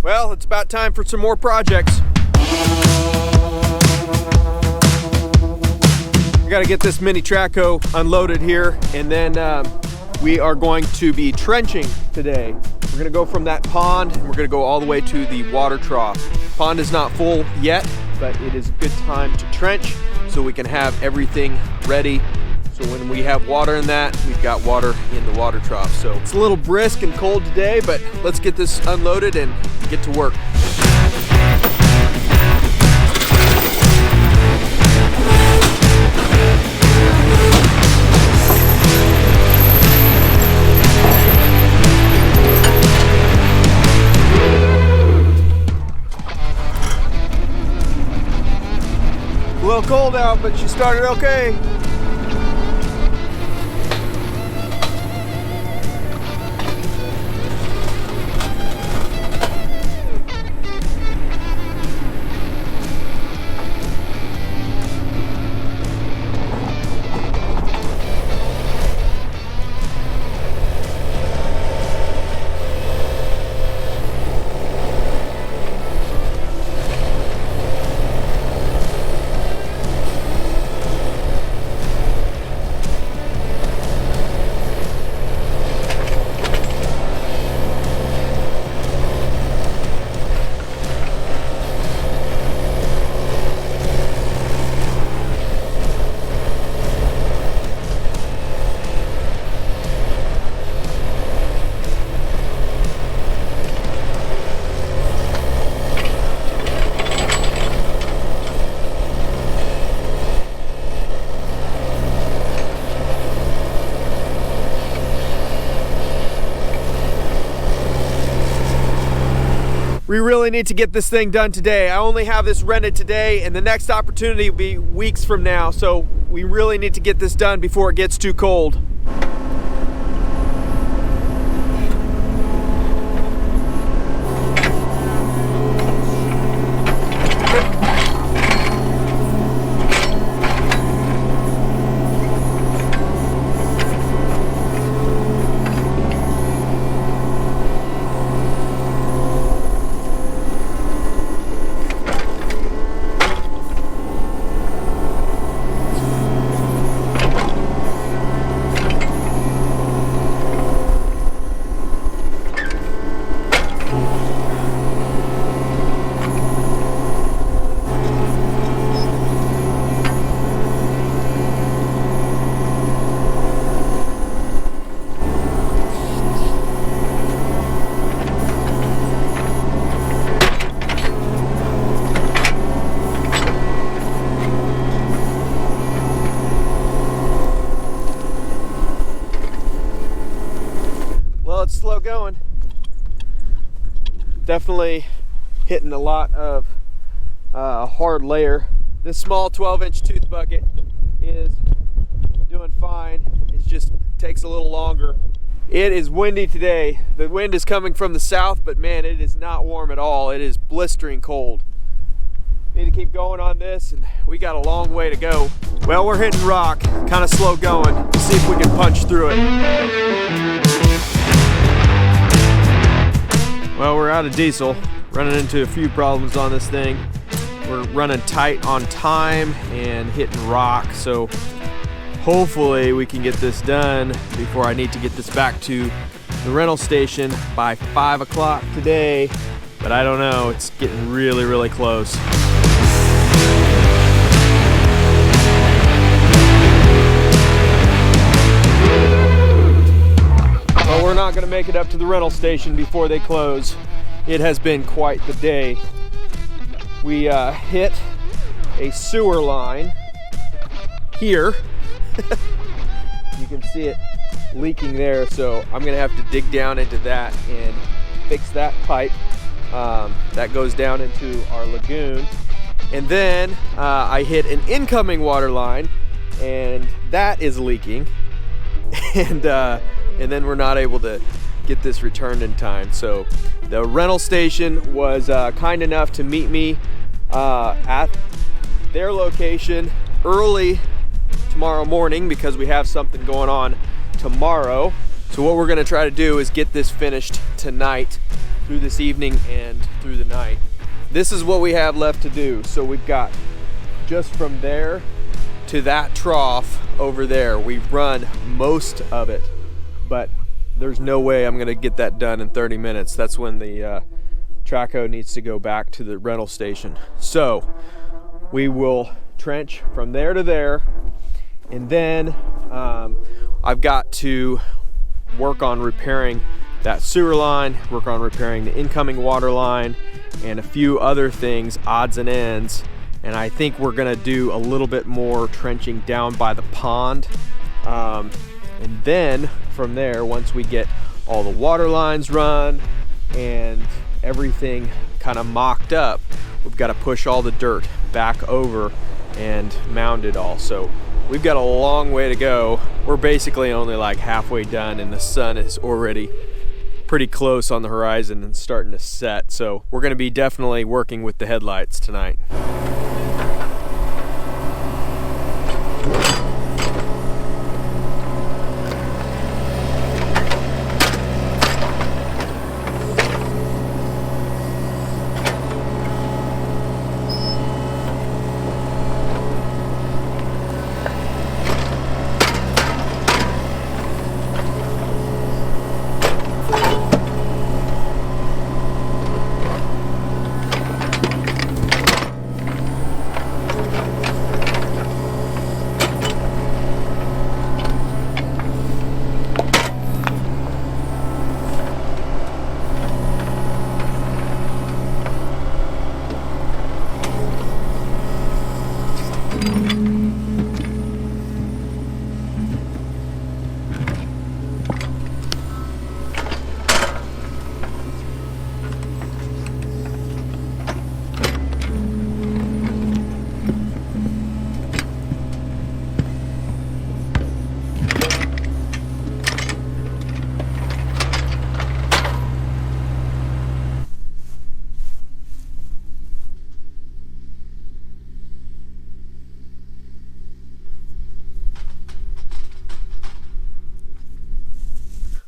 Well, it's about time for some more projects. I gotta get this mini track hoe unloaded here, and then we are going to be trenching today. We're gonna go from that pond, and we're gonna go all the way to the water trough. Pond is not full yet, but it is a good time to trench so we can have everything ready. So when we have water in that, we've got water in the water trough. So it's a little brisk and cold today, but let's get this unloaded and get to work. A little cold out, but she started okay. We really need to get this thing done today. I only have this rented today, and the next opportunity will be weeks from now. So we really need to get this done before it gets too cold. It's slow going. Definitely hitting a lot of hard layer. This small 12-inch tooth bucket is doing fine. It just takes a little longer. It is windy today. The wind is coming from the south, but man, it is not warm at all. It is blistering cold. Need to keep going on this, and we got a long way to go. Well, we're hitting rock, kind of slow going. Let's see if we can punch through it. Well, we're out of diesel, running into a few problems on this thing. We're running tight on time and hitting rock, so hopefully we can get this done before I need to get this back to the rental station by 5 o'clock today, but I don't know, it's getting really, really close. Well, we're not gonna make it up to the rental station before they close. It has been quite the day. We hit a sewer line here. You can see it leaking there, so I'm gonna have to dig down into that and fix that pipe. That goes down into our lagoon. And then I hit an incoming water line, and that is leaking. And then we're not able to get this returned in time. So the rental station was kind enough to meet me at their location early tomorrow morning because we have something going on tomorrow. So what we're gonna try to do is get this finished tonight through this evening and through the night. This is what we have left to do. So we've got just from there to that trough over there. We've run most of it, but there's no way I'm gonna get that done in 30 minutes. That's when the track hoe needs to go back to the rental station. So we will trench from there to there, and then I've got to work on repairing that sewer line, work on repairing the incoming water line, and a few other things, odds and ends. And I think we're gonna do a little bit more trenching down by the pond. And then from there, once we get all the water lines run and everything kind of mocked up, we've got to push all the dirt back over and mound it all. So we've got a long way to go. We're basically only like halfway done, and the sun is already pretty close on the horizon and starting to set. So we're going to be definitely working with the headlights tonight.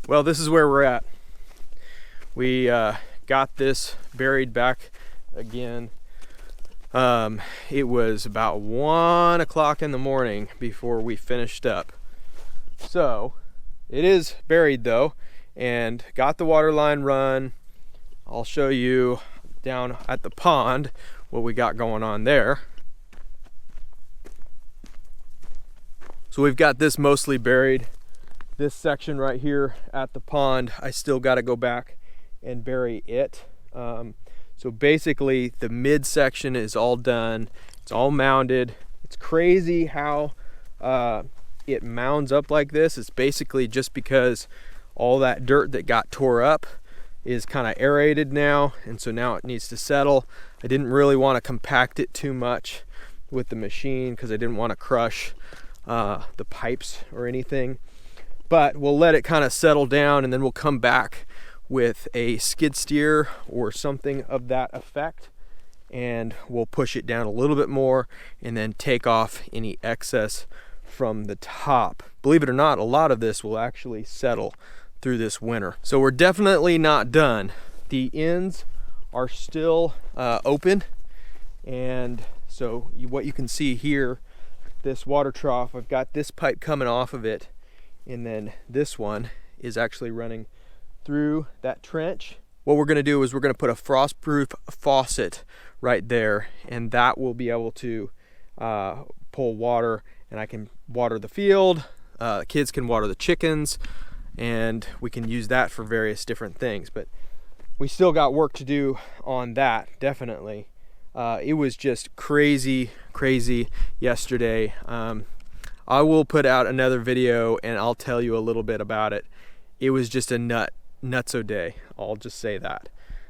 Well, this is where we're at. We got this buried back again. It was about 1 o'clock in the morning before we finished up. So it is buried though, and got the water line run. I'll show you down at the pond what we got going on there. So we've got this mostly buried. This section right here at the pond, I still got to go back and bury it. So basically the mid section is all done. It's all mounded. It's crazy how it mounds up like this. It's basically just because all that dirt that got tore up is kind of aerated now, and so now it needs to settle. I didn't really want to compact it too much with the machine because I didn't want to crush the pipes or anything. But we'll let it kind of settle down, and then we'll come back with a skid steer or something of that effect, and we'll push it down a little bit more and then take off any excess from the top. Believe it or not, a lot of this will actually settle through this winter. So we're definitely not done. The ends are still open, and so what you can see here, this water trough, I've got this pipe coming off of it, and then this one is actually running through that trench. What we're gonna do is we're gonna put a frost-proof faucet right there, and that will be able to pull water, and I can water the field, kids can water the chickens, and we can use that for various different things. But we still got work to do on that, definitely. It was just crazy yesterday. I will put out another video and I'll tell you a little bit about it. It was just a nutso day, I'll just say that.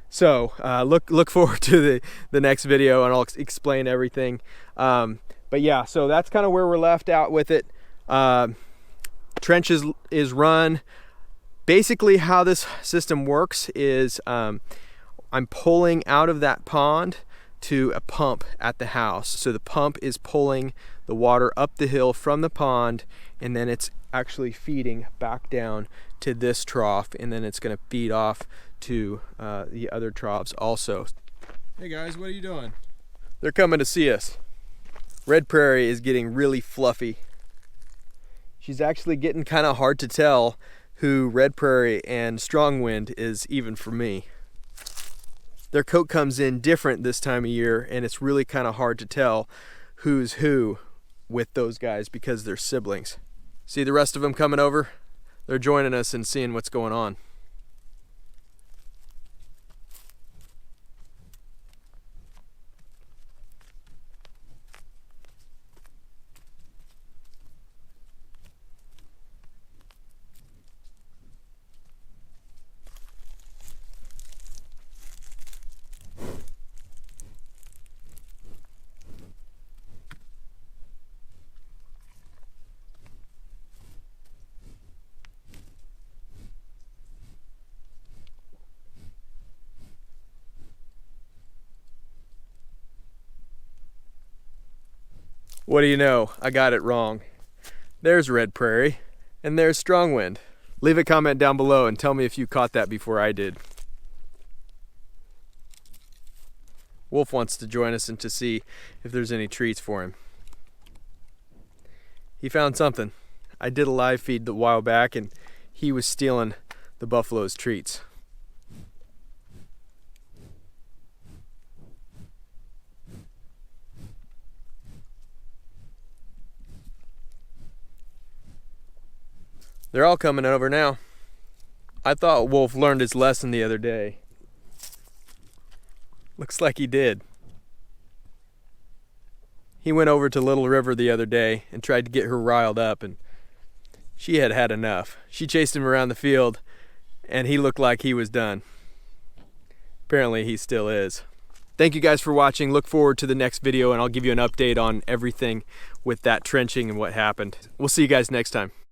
So look forward to the next video, and I'll explain everything. But yeah, so that's kind of where we're left out with it. Trench is run. Basically how this system works is I'm pulling out of that pond to a pump at the house. So the pump is pulling the water up the hill from the pond, and then it's actually feeding back down to this trough, and then it's going to feed off to the other troughs also. Hey guys, what are you doing? They're coming to see us. Red Prairie is getting really fluffy. She's actually getting kind of hard to tell who Red Prairie and Strong Wind is, even for me. Their coat comes in different this time of year, and it's really kind of hard to tell who's who with those guys because they're siblings. See the rest of them coming over? They're joining us and seeing what's going on. What do you know? I got it wrong. There's Red Prairie, and there's Strong Wind. Leave a comment down below and tell me if you caught that before I did. Wolf wants to join us and to see if there's any treats for him. He found something. I did a live feed a while back, and he was stealing the buffalo's treats. They're all coming over now. I thought Wolf learned his lesson the other day. Looks like he did. He went over to Little River the other day and tried to get her riled up, and she had had enough. She chased him around the field, and he looked like he was done. Apparently he still is. Thank you guys for watching. Look forward to the next video, and I'll give you an update on everything with that trenching and what happened. We'll see you guys next time.